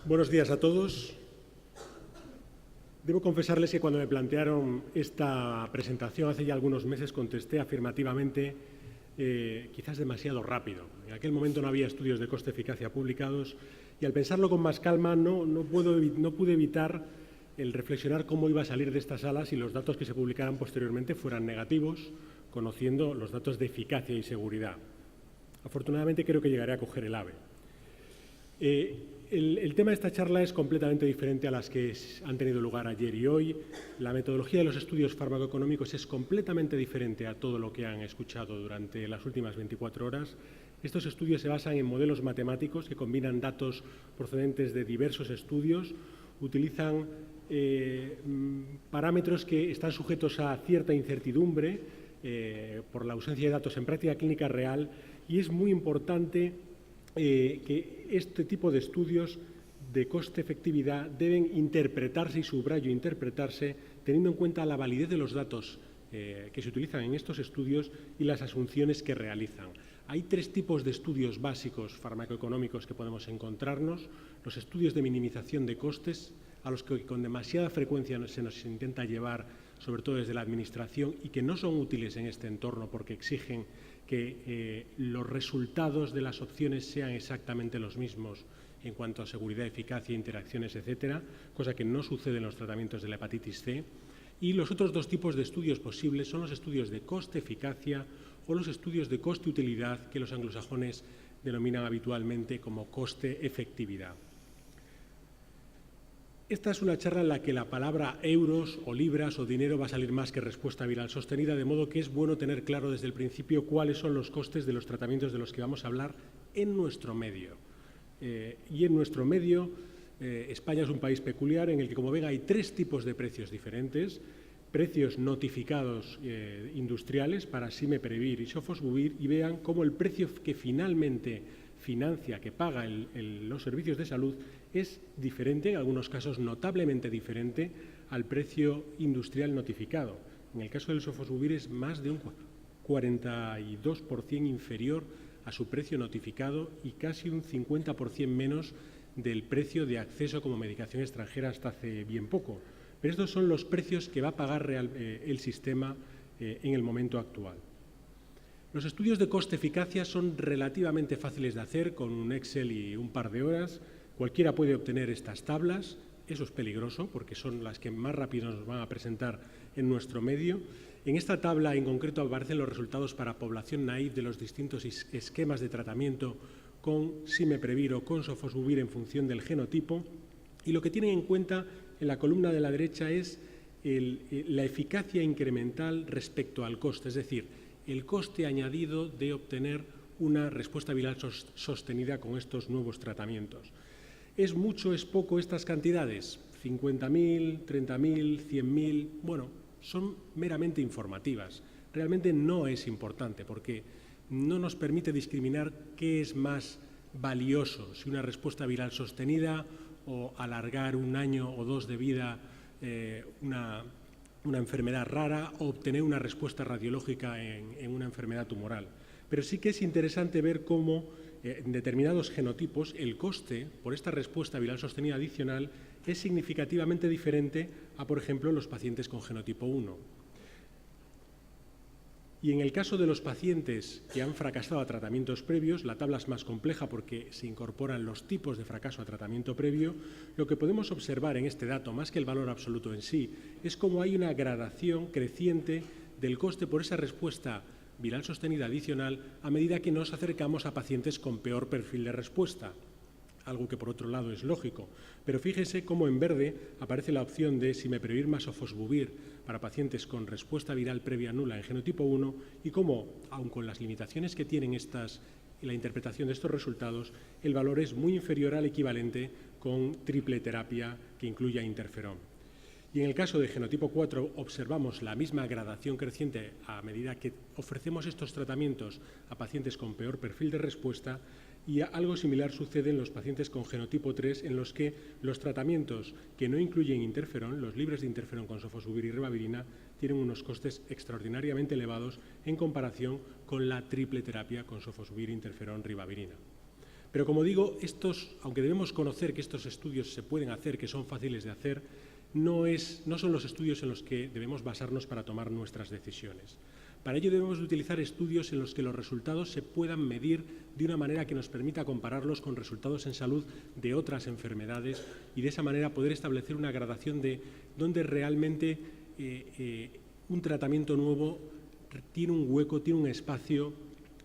Buenos días a todos. Debo confesarles que cuando me plantearon esta presentación hace ya algunos meses contesté afirmativamente, quizás demasiado rápido. En aquel momento no había estudios de coste-eficacia publicados y al pensarlo con más calma no pude evitar el reflexionar cómo iba a salir de esta sala si los datos que se publicaran posteriormente fueran negativos, conociendo los datos de eficacia y seguridad. Afortunadamente creo que llegaré a coger el AVE. El tema de esta charla es completamente diferente a las que han tenido lugar ayer y hoy. La metodología de los estudios farmacoeconómicos es completamente diferente a todo lo que han escuchado durante las últimas 24 horas. Estos estudios se basan en modelos matemáticos que combinan datos procedentes de diversos estudios, utilizan parámetros que están sujetos a cierta incertidumbre por la ausencia de datos en práctica clínica real, y es muy importante que este tipo de estudios de coste-efectividad deben interpretarse, y subrayo interpretarse, teniendo en cuenta la validez de los datos que se utilizan en estos estudios y las asunciones que realizan. Hay tres tipos de estudios básicos farmacoeconómicos que podemos encontrarnos: los estudios de minimización de costes, a los que con demasiada frecuencia se nos intenta llevar, sobre todo desde la Administración, y que no son útiles en este entorno porque exigen que los resultados de las opciones sean exactamente los mismos en cuanto a seguridad, eficacia, interacciones, etcétera, cosa que no sucede en los tratamientos de la hepatitis C. Y los otros dos tipos de estudios posibles son los estudios de coste-eficacia o los estudios de coste-utilidad, que los anglosajones denominan habitualmente como coste-efectividad. Esta es una charla en la que la palabra euros o libras o dinero va a salir más que respuesta viral sostenida, de modo que es bueno tener claro desde el principio cuáles son los costes de los tratamientos de los que vamos a hablar en nuestro medio. Y en nuestro medio, España es un país peculiar en el que, como ven, hay tres tipos de precios diferentes: precios notificados industriales para Simeprevir y Sofosbuvir, y vean cómo el precio que finalmente financia, que paga los servicios de salud, es diferente, en algunos casos notablemente diferente, al precio industrial notificado. En el caso del Sofosbuvir es más de un 42% inferior a su precio notificado y casi un 50% menos del precio de acceso como medicación extranjera hasta hace bien poco. Pero estos son los precios que va a pagar el sistema en el momento actual. Los estudios de coste-eficacia son relativamente fáciles de hacer con un Excel y un par de horas. Cualquiera puede obtener estas tablas. Eso es peligroso porque son las que más rápido nos van a presentar en nuestro medio. En esta tabla en concreto aparecen los resultados para población naïve de los distintos esquemas de tratamiento con Simeprevir o con Sofosbuvir en función del genotipo. Y lo que tienen en cuenta en la columna de la derecha es la eficacia incremental respecto al coste, es decir, el coste añadido de obtener una respuesta viral sostenida con estos nuevos tratamientos. ¿Es mucho, es poco estas cantidades? 50.000, 30.000, 100.000, bueno, son meramente informativas. Realmente no es importante porque no nos permite discriminar qué es más valioso, si una respuesta viral sostenida o alargar un año o dos de vida una enfermedad rara, o obtener una respuesta radiológica en una enfermedad tumoral. Pero sí que es interesante ver cómo en determinados genotipos el coste por esta respuesta viral sostenida adicional es significativamente diferente a, por ejemplo, los pacientes con genotipo 1. Y en el caso de los pacientes que han fracasado a tratamientos previos, la tabla es más compleja porque se incorporan los tipos de fracaso a tratamiento previo. Lo que podemos observar en este dato, más que el valor absoluto en sí, es cómo hay una gradación creciente del coste por esa respuesta viral sostenida adicional a medida que nos acercamos a pacientes con peor perfil de respuesta, algo que por otro lado es lógico. Pero fíjese cómo en verde aparece la opción de Simeprevir más Sofosbuvir para pacientes con respuesta viral previa nula en genotipo 1, y cómo, aun con las limitaciones que tienen la interpretación de estos resultados, el valor es muy inferior al equivalente con triple terapia que incluya interferón. Y en el caso de genotipo 4 observamos la misma gradación creciente a medida que ofrecemos estos tratamientos a pacientes con peor perfil de respuesta, y algo similar sucede en los pacientes con genotipo 3, en los que los tratamientos que no incluyen interferón, los libres de interferón con Sofosbuvir y ribavirina, tienen unos costes extraordinariamente elevados en comparación con la triple terapia con Sofosbuvir, interferón, ribavirina. Pero como digo, aunque debemos conocer que estos estudios se pueden hacer, que son fáciles de hacer, no son los estudios en los que debemos basarnos para tomar nuestras decisiones. Para ello debemos utilizar estudios en los que los resultados se puedan medir de una manera que nos permita compararlos con resultados en salud de otras enfermedades y de esa manera poder establecer una gradación de dónde realmente un tratamiento nuevo tiene un hueco, tiene un espacio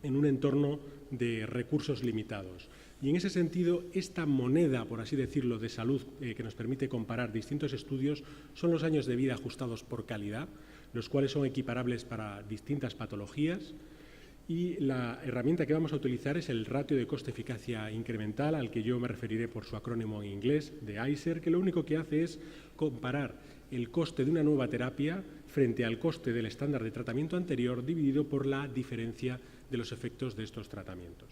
en un entorno de recursos limitados. Y en ese sentido, esta moneda, por así decirlo, de salud que nos permite comparar distintos estudios son los años de vida ajustados por calidad, los cuales son equiparables para distintas patologías. Y la herramienta que vamos a utilizar es el ratio de coste-eficacia incremental, al que yo me referiré por su acrónimo en inglés, de ICER, que lo único que hace es comparar el coste de una nueva terapia frente al coste del estándar de tratamiento anterior dividido por la diferencia de los efectos de estos tratamientos.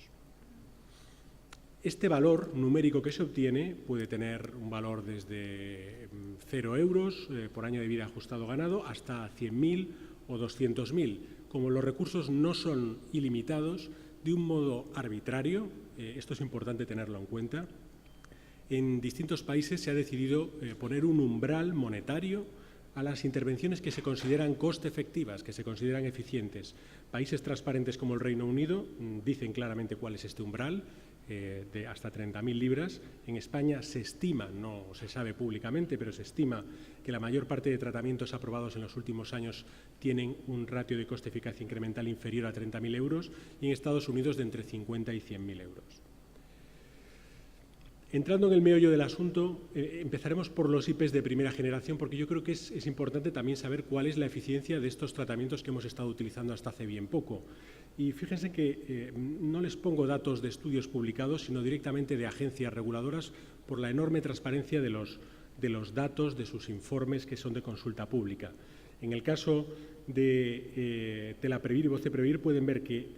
Este valor numérico que se obtiene puede tener un valor desde 0 euros por año de vida ajustado ganado hasta 100.000 o 200.000. Como los recursos no son ilimitados, de un modo arbitrario, esto es importante tenerlo en cuenta, en distintos países se ha decidido poner un umbral monetario a las intervenciones que se consideran coste efectivas, que se consideran eficientes. Países transparentes como el Reino Unido dicen claramente cuál es este umbral, de hasta 30.000 libras. En España se estima, no se sabe públicamente, pero se estima que la mayor parte de tratamientos aprobados en los últimos años tienen un ratio de coste-eficacia incremental inferior a 30.000 euros y en Estados Unidos de entre 50 y 100.000 euros. Entrando en el meollo del asunto, empezaremos por los IPs de primera generación, porque yo creo que es importante también saber cuál es la eficiencia de estos tratamientos que hemos estado utilizando hasta hace bien poco. Y fíjense que no les pongo datos de estudios publicados, sino directamente de agencias reguladoras por la enorme transparencia de los datos de sus informes que son de consulta pública. En el caso de Telaprevir y Voceprevir pueden ver que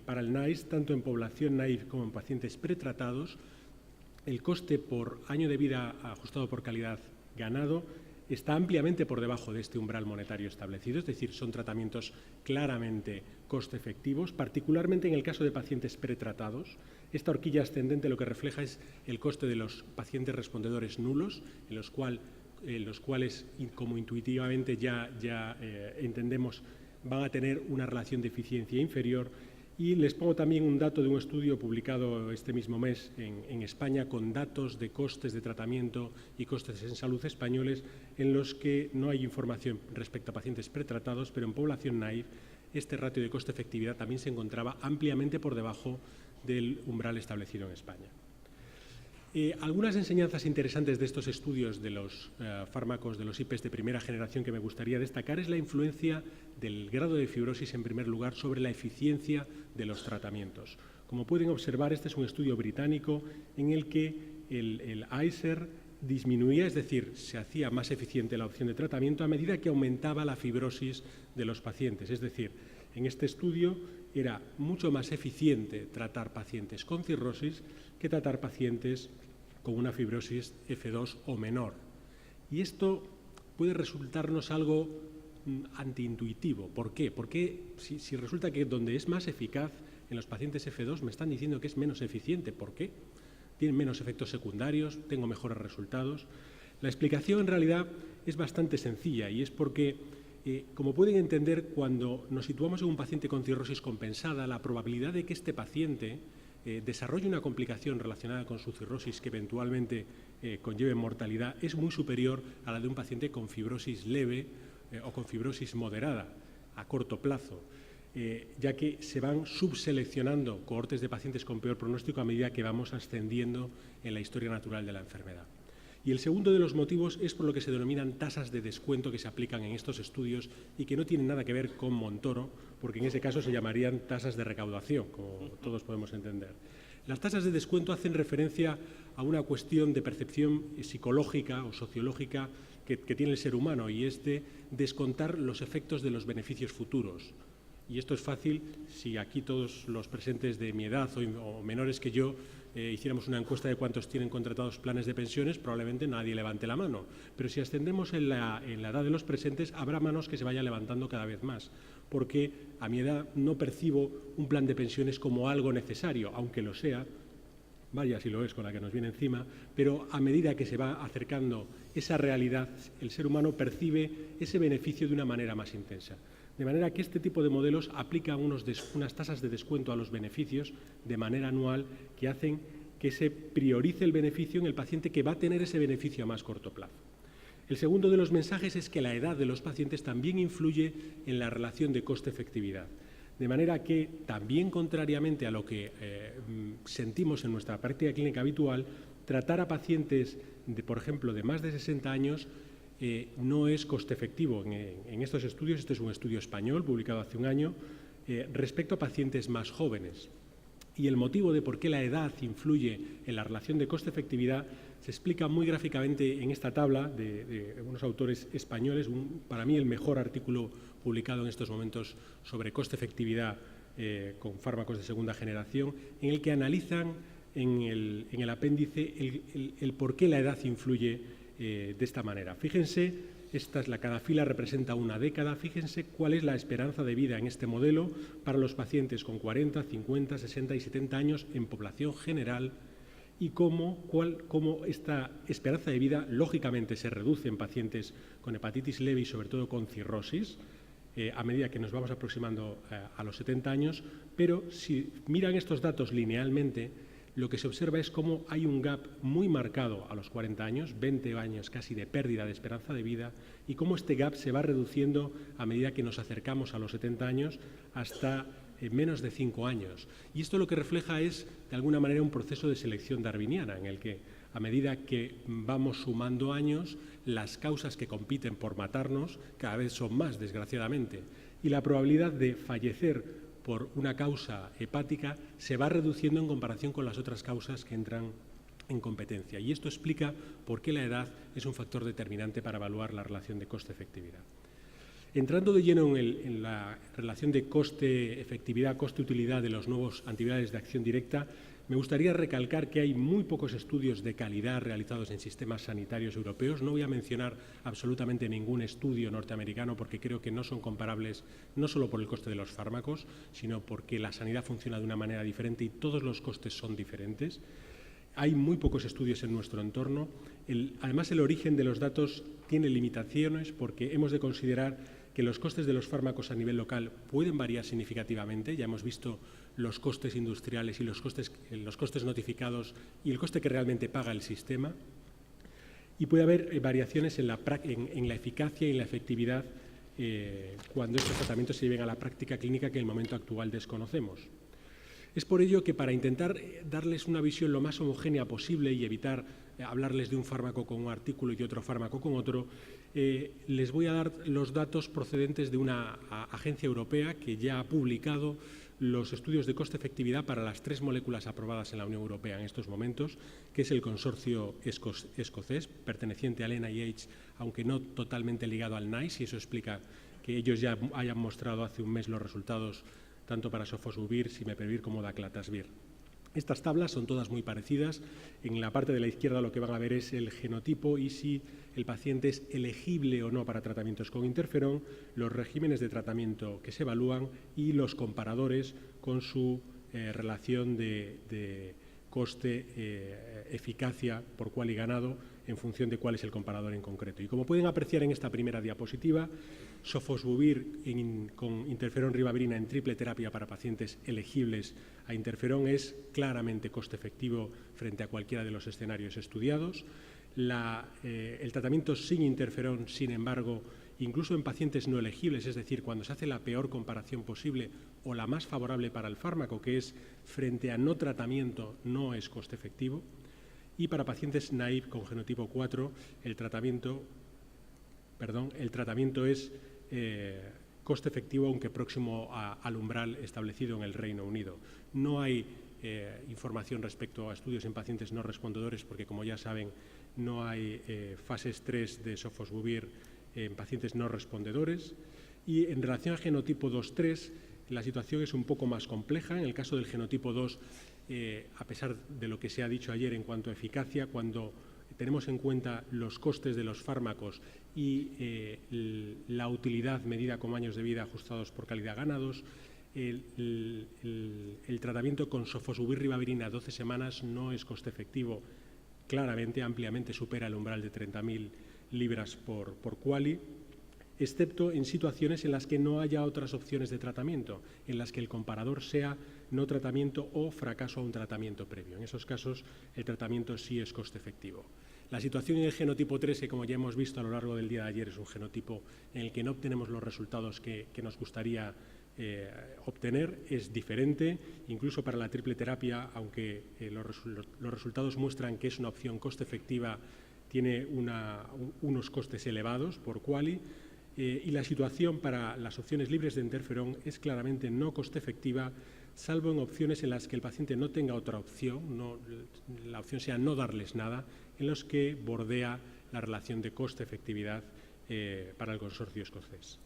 para el NICE, tanto en población naive como en pacientes pretratados, el coste por año de vida ajustado por calidad ganado está ampliamente por debajo de este umbral monetario establecido, es decir, son tratamientos claramente coste efectivos, particularmente en el caso de pacientes pretratados. Esta horquilla ascendente lo que refleja es el coste de los pacientes respondedores nulos, en los cuales, como intuitivamente ya entendemos, van a tener una relación de eficiencia inferior. Y les pongo también un dato de un estudio publicado este mismo mes en España con datos de costes de tratamiento y costes en salud españoles en los que no hay información respecto a pacientes pretratados, pero en población naive este ratio de coste-efectividad también se encontraba ampliamente por debajo del umbral establecido en España. Algunas enseñanzas interesantes de estos estudios de los fármacos, de los IPs de primera generación que me gustaría destacar es la influencia del grado de fibrosis en primer lugar sobre la eficiencia de los tratamientos. Como pueden observar, este es un estudio británico en el que el ICER disminuía, es decir, se hacía más eficiente la opción de tratamiento a medida que aumentaba la fibrosis de los pacientes. Es decir, en este estudio era mucho más eficiente tratar pacientes con cirrosis que tratar pacientes con una fibrosis F2 o menor. Y esto puede resultarnos algo antiintuitivo. ¿Por qué? Porque si resulta que donde es más eficaz en los pacientes F2 me están diciendo que es menos eficiente. ¿Por qué? Tienen menos efectos secundarios, tengo mejores resultados. La explicación en realidad es bastante sencilla y es porque, como pueden entender, cuando nos situamos en un paciente con cirrosis compensada, la probabilidad de que este paciente desarrolle una complicación relacionada con su cirrosis que eventualmente conlleve mortalidad es muy superior a la de un paciente con fibrosis leve o con fibrosis moderada a corto plazo, ya que se van subseleccionando cohortes de pacientes con peor pronóstico a medida que vamos ascendiendo en la historia natural de la enfermedad. Y el segundo de los motivos es por lo que se denominan tasas de descuento que se aplican en estos estudios y que no tienen nada que ver con Montoro, porque en ese caso se llamarían tasas de recaudación, como todos podemos entender. Las tasas de descuento hacen referencia a una cuestión de percepción psicológica o sociológica que tiene el ser humano, y es de descontar los efectos de los beneficios futuros. Y esto es fácil si aquí todos los presentes de mi edad o menores que yo hiciéramos una encuesta de cuántos tienen contratados planes de pensiones, probablemente nadie levante la mano. Pero si ascendemos en la edad de los presentes, habrá manos que se vayan levantando cada vez más, porque a mi edad no percibo un plan de pensiones como algo necesario, aunque lo sea, vaya si lo es con la que nos viene encima, pero a medida que se va acercando esa realidad, el ser humano percibe ese beneficio de una manera más intensa. De manera que este tipo de modelos aplican unas tasas de descuento a los beneficios de manera anual que hacen que se priorice el beneficio en el paciente que va a tener ese beneficio a más corto plazo. El segundo de los mensajes es que la edad de los pacientes también influye en la relación de coste-efectividad. De manera que, también contrariamente a lo que sentimos en nuestra práctica clínica habitual, tratar a pacientes, por ejemplo, de más de 60 años no es coste efectivo. En estos estudios, este es un estudio español publicado hace un año, respecto a pacientes más jóvenes. Y el motivo de por qué la edad influye en la relación de coste-efectividad se explica muy gráficamente en esta tabla de unos autores españoles, para mí el mejor artículo publicado en estos momentos sobre coste-efectividad con fármacos de segunda generación, en el que analizan en el apéndice el por qué la edad influye de esta manera. Fíjense, cada fila representa una década. Fíjense cuál es la esperanza de vida en este modelo para los pacientes con 40, 50, 60 y 70 años en población general y cómo esta esperanza de vida lógicamente se reduce en pacientes con hepatitis leve y sobre todo con cirrosis a medida que nos vamos aproximando a los 70 años, pero si miran estos datos linealmente, lo que se observa es cómo hay un gap muy marcado a los 40 años, 20 años casi de pérdida de esperanza de vida, y cómo este gap se va reduciendo a medida que nos acercamos a los 70 años hasta menos de 5 años. Y esto lo que refleja es, de alguna manera, un proceso de selección darwiniana, en el que, a medida que vamos sumando años, las causas que compiten por matarnos cada vez son más, desgraciadamente, y la probabilidad de fallecer por una causa hepática se va reduciendo en comparación con las otras causas que entran en competencia. Y esto explica por qué la edad es un factor determinante para evaluar la relación de coste-efectividad. Entrando de lleno en la relación de coste-efectividad, coste-utilidad de los nuevos antivirales de acción directa, me gustaría recalcar que hay muy pocos estudios de calidad realizados en sistemas sanitarios europeos. No voy a mencionar absolutamente ningún estudio norteamericano porque creo que no son comparables, no solo por el coste de los fármacos, sino porque la sanidad funciona de una manera diferente y todos los costes son diferentes. Hay muy pocos estudios en nuestro entorno. Además, el origen de los datos tiene limitaciones porque hemos de considerar que los costes de los fármacos a nivel local pueden variar significativamente. Ya hemos visto los costes industriales y los costes notificados y el coste que realmente paga el sistema. Y puede haber variaciones en la eficacia y en la efectividad cuando estos tratamientos se lleven a la práctica clínica que en el momento actual desconocemos. Es por ello que, para intentar darles una visión lo más homogénea posible y evitar hablarles de un fármaco con un artículo y de otro fármaco con otro, les voy a dar los datos procedentes de una agencia europea que ya ha publicado los estudios de coste-efectividad para las 3 moléculas aprobadas en la Unión Europea en estos momentos, que es el consorcio escocés, perteneciente al NIH, aunque no totalmente ligado al NICE, y eso explica que ellos ya hayan mostrado hace un mes los resultados tanto para sofosbuvir, simepevir como daclatasvir. Estas tablas son todas muy parecidas. En la parte de la izquierda lo que van a ver es el genotipo y si el paciente es elegible o no para tratamientos con interferón, los regímenes de tratamiento que se evalúan y los comparadores con su relación de coste-eficacia por cual y ganado en función de cuál es el comparador en concreto. Y como pueden apreciar en esta primera diapositiva, sofosbuvir con interferón ribavirina en triple terapia para pacientes elegibles a interferón es claramente coste efectivo frente a cualquiera de los escenarios estudiados. El tratamiento sin interferón, sin embargo, incluso en pacientes no elegibles, es decir, cuando se hace la peor comparación posible o la más favorable para el fármaco, que es frente a no tratamiento, no es coste efectivo. Y para pacientes naive con genotipo 4, el tratamiento es coste efectivo, aunque próximo al umbral establecido en el Reino Unido. No hay información respecto a estudios en pacientes no respondedores porque, como ya saben, no hay fases 3 de sofosbuvir en pacientes no respondedores. Y en relación al genotipo 2-3, la situación es un poco más compleja. En el caso del genotipo 2, a pesar de lo que se ha dicho ayer en cuanto a eficacia, cuando tenemos en cuenta los costes de los fármacos y la utilidad medida como años de vida ajustados por calidad ganados, el tratamiento con sofosbuvir-ribavirina 12 semanas no es coste efectivo. Claramente, ampliamente supera el umbral de 30.000 libras por QALY, excepto en situaciones en las que no haya otras opciones de tratamiento, en las que el comparador sea no tratamiento o fracaso a un tratamiento previo. En esos casos, el tratamiento sí es coste efectivo. La situación en el genotipo 3, que como ya hemos visto a lo largo del día de ayer, es un genotipo en el que no obtenemos los resultados que nos gustaría obtener, es diferente. Incluso para la triple terapia, aunque los resultados muestran que es una opción coste efectiva, tiene unos costes elevados por QALY. Y la situación para las opciones libres de interferón es claramente no coste efectiva, salvo en opciones en las que el paciente no tenga otra opción, la opción sea no darles nada, en los que bordea la relación de coste-efectividad para el consorcio escocés.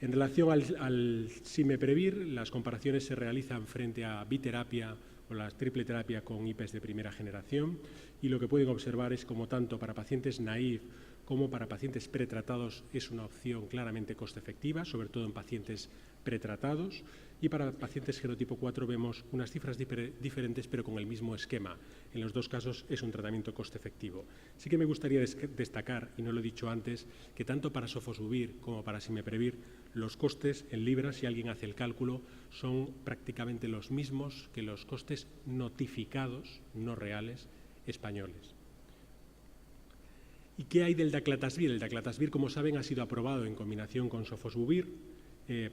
En relación al Simeprevir, las comparaciones se realizan frente a biterapia o la triple terapia con IPEs de primera generación, y lo que pueden observar es como tanto para pacientes naïf como para pacientes pretratados es una opción claramente coste efectiva, sobre todo en pacientes pretratados, y para pacientes genotipo 4 vemos unas cifras diferentes pero con el mismo esquema. En los dos casos es un tratamiento coste efectivo. Sí que me gustaría destacar, y no lo he dicho antes, que tanto para sofosbuvir como para Simeprevir los costes en libras, si alguien hace el cálculo, son prácticamente los mismos que los costes notificados, no reales, españoles. ¿Y qué hay del Daclatasvir? El Daclatasvir, como saben, ha sido aprobado en combinación con sofosbuvir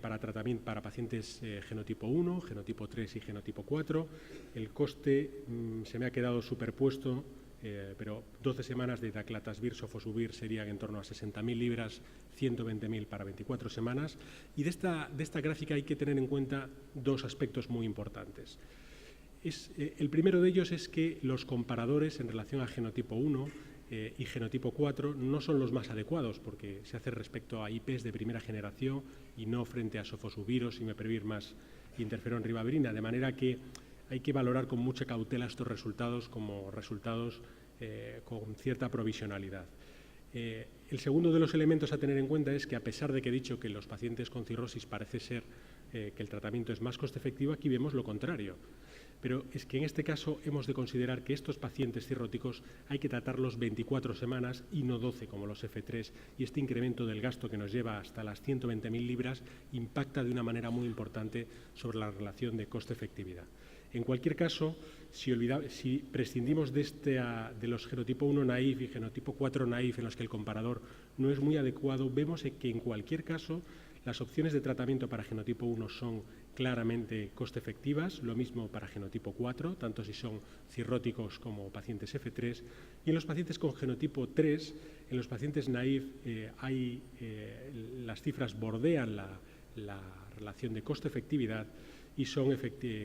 para tratamiento para pacientes genotipo 1, genotipo 3 y genotipo 4. El coste se me ha quedado superpuesto, pero 12 semanas de Daclatasvir, sofosbuvir serían en torno a 60.000 libras, 120.000 para 24 semanas. Y de esta gráfica hay que tener en cuenta dos aspectos muy importantes. El primero de ellos es que los comparadores en relación a genotipo 1 y genotipo 4 no son los más adecuados, porque se hace respecto a IPEs de primera generación y no frente a sofosbuvir o Simeprevir más interferón ribavirina, de manera que hay que valorar con mucha cautela estos resultados como resultados con cierta provisionalidad. El segundo de los elementos a tener en cuenta es que, a pesar de que he dicho que los pacientes con cirrosis parece ser que el tratamiento es más coste efectivo, aquí vemos lo contrario. Pero es que en este caso hemos de considerar que estos pacientes cirróticos hay que tratarlos 24 semanas y no 12 como los F3, y este incremento del gasto que nos lleva hasta las 120.000 libras impacta de una manera muy importante sobre la relación de coste-efectividad. En cualquier caso, si prescindimos de los genotipo 1 naïf y genotipo 4 naïf, en los que el comparador no es muy adecuado, vemos que en cualquier caso las opciones de tratamiento para genotipo 1 son claramente coste efectivas, lo mismo para genotipo 4, tanto si son cirróticos como pacientes F3, y en los pacientes con genotipo 3, en los pacientes naïf, las cifras bordean la relación de coste-efectividad y son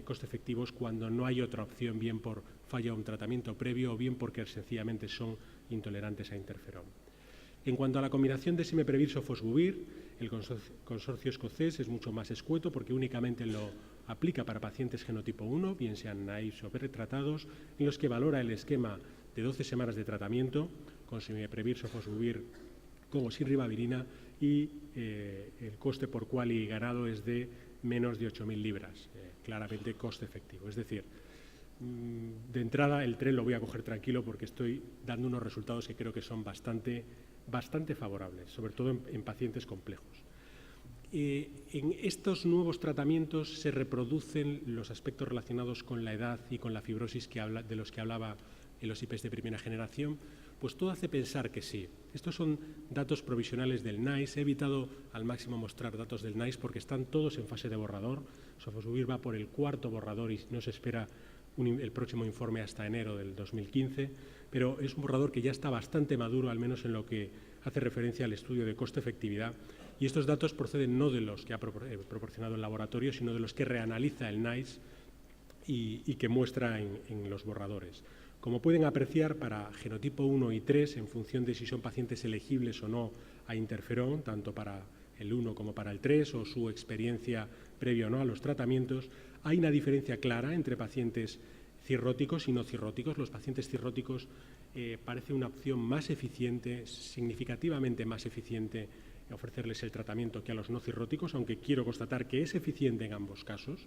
coste efectivos cuando no hay otra opción, bien por falla un tratamiento previo o bien porque sencillamente son intolerantes a interferón. En cuanto a la combinación de Simeprevir-sofosbuvir, el consorcio escocés es mucho más escueto porque únicamente lo aplica para pacientes genotipo 1, bien sean naïfs o pretratados, en los que valora el esquema de 12 semanas de tratamiento con Simeprevir-sofosbuvir como sin ribavirina, y el coste por QALY ganado es de menos de 8.000 libras, claramente coste efectivo. Es decir, de entrada el tren lo voy a coger tranquilo porque estoy dando unos resultados que creo que son bastante favorables, sobre todo en pacientes complejos. En estos nuevos tratamientos se reproducen los aspectos relacionados con la edad y con la fibrosis de los que hablaba en los IPEs de primera generación. Pues todo hace pensar que sí. Estos son datos provisionales del NICE. He evitado al máximo mostrar datos del NICE porque están todos en fase de borrador. Sofosbuvir va por el 4º borrador y no se espera el próximo informe hasta enero del 2015, pero es un borrador que ya está bastante maduro, al menos en lo que hace referencia al estudio de coste-efectividad, y estos datos proceden no de los que ha proporcionado el laboratorio, sino de los que reanaliza el NICE y que muestra en los borradores. Como pueden apreciar, para genotipo 1 y 3, en función de si son pacientes elegibles o no a interferón, tanto para el 1 como para el 3, o su experiencia previa o no a los tratamientos, hay una diferencia clara entre pacientes cirróticos y no cirróticos. Los pacientes cirróticos parece una opción más eficiente, significativamente más eficiente ofrecerles el tratamiento que a los no cirróticos, aunque quiero constatar que es eficiente en ambos casos.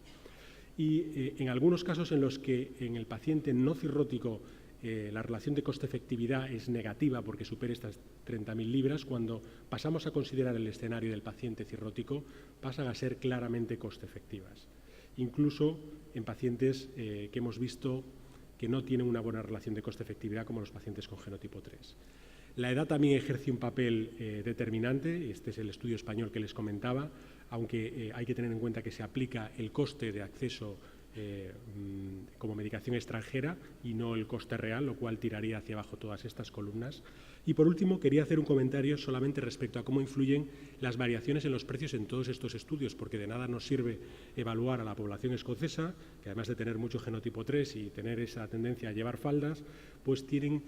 Y en algunos casos en los que en el paciente no cirrótico la relación de coste-efectividad es negativa porque supera estas 30.000 libras, cuando pasamos a considerar el escenario del paciente cirrótico, pasan a ser claramente coste-efectivas. Incluso en pacientes que hemos visto que no tienen una buena relación de coste-efectividad, como los pacientes con genotipo 3. La edad también ejerce un papel determinante. Este es el estudio español que les comentaba, aunque hay que tener en cuenta que se aplica el coste de acceso como medicación extranjera y no el coste real, lo cual tiraría hacia abajo todas estas columnas. Y por último, quería hacer un comentario solamente respecto a cómo influyen las variaciones en los precios en todos estos estudios, porque de nada nos sirve evaluar a la población escocesa, que además de tener mucho genotipo 3 y tener esa tendencia a llevar faldas, pues tienen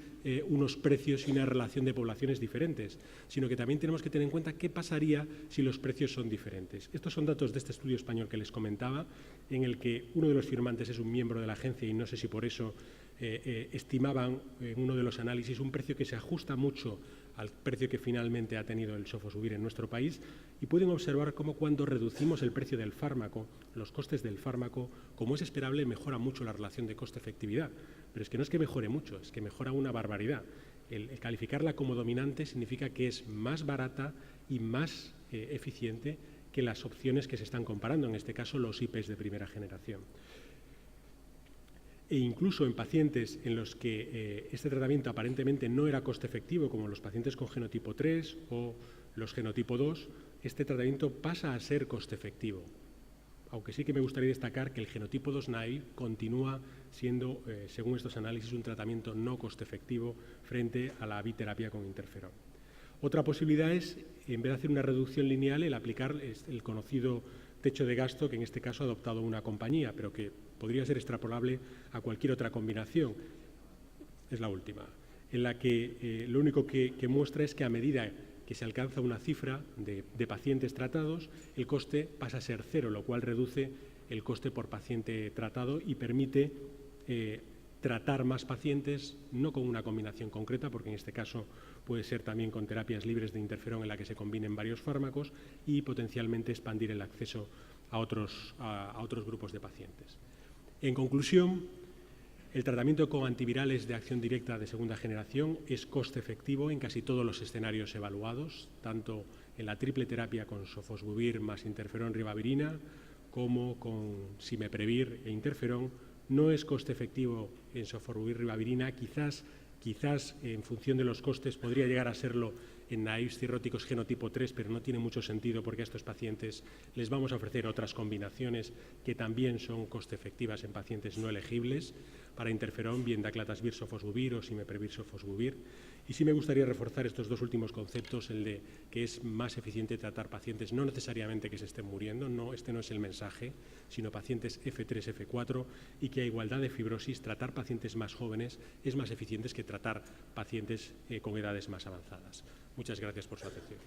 unos precios y una relación de poblaciones diferentes, sino que también tenemos que tener en cuenta qué pasaría si los precios son diferentes. Estos son datos de este estudio español que les comentaba, en el que uno de los firmantes es un miembro de la agencia y no sé si por eso estimaban en uno de los análisis un precio que se ajusta mucho al precio que finalmente ha tenido el sofosbuvir en nuestro país, y pueden observar cómo cuando reducimos el precio del fármaco, los costes del fármaco, como es esperable, mejora mucho la relación de coste-efectividad. Pero es que no es que mejore mucho, es que mejora una barbaridad. El calificarla como dominante significa que es más barata y más eficiente que las opciones que se están comparando, en este caso los IPs de primera generación. E incluso en pacientes en los que este tratamiento aparentemente no era coste efectivo, como los pacientes con genotipo 3 o los genotipo 2, este tratamiento pasa a ser coste efectivo. Aunque sí que me gustaría destacar que el genotipo 2 naive continúa siendo, según estos análisis, un tratamiento no coste efectivo frente a la biterapia con interferón. Otra posibilidad es, en vez de hacer una reducción lineal, el aplicar el conocido techo de gasto que en este caso ha adoptado una compañía, pero que podría ser extrapolable a cualquier otra combinación. Es la última, en la que lo único que muestra es que a medida que se alcanza una cifra de pacientes tratados, el coste pasa a ser cero, lo cual reduce el coste por paciente tratado y permite tratar más pacientes, no con una combinación concreta, porque en este caso puede ser también con terapias libres de interferón en la que se combinen varios fármacos, y potencialmente expandir el acceso a otros grupos de pacientes. En conclusión, el tratamiento con antivirales de acción directa de segunda generación es coste efectivo en casi todos los escenarios evaluados, tanto en la triple terapia con sofosbuvir más interferón ribavirina, como con simeprevir e interferón. No es coste efectivo en sofosbuvir ribavirina, quizás en función de los costes podría llegar a serlo en naives cirróticos genotipo 3, pero no tiene mucho sentido porque a estos pacientes les vamos a ofrecer otras combinaciones que también son coste efectivas en pacientes no elegibles para interferón, bien daclatasvir sofosbuvir o simeprevir sofosbuvir. Y sí me gustaría reforzar estos dos últimos conceptos, el de que es más eficiente tratar pacientes, no necesariamente que se estén muriendo, este no es el mensaje, sino pacientes F3, F4, y que a igualdad de fibrosis, tratar pacientes más jóvenes es más eficiente que tratar pacientes con edades más avanzadas. Muchas gracias por su atención.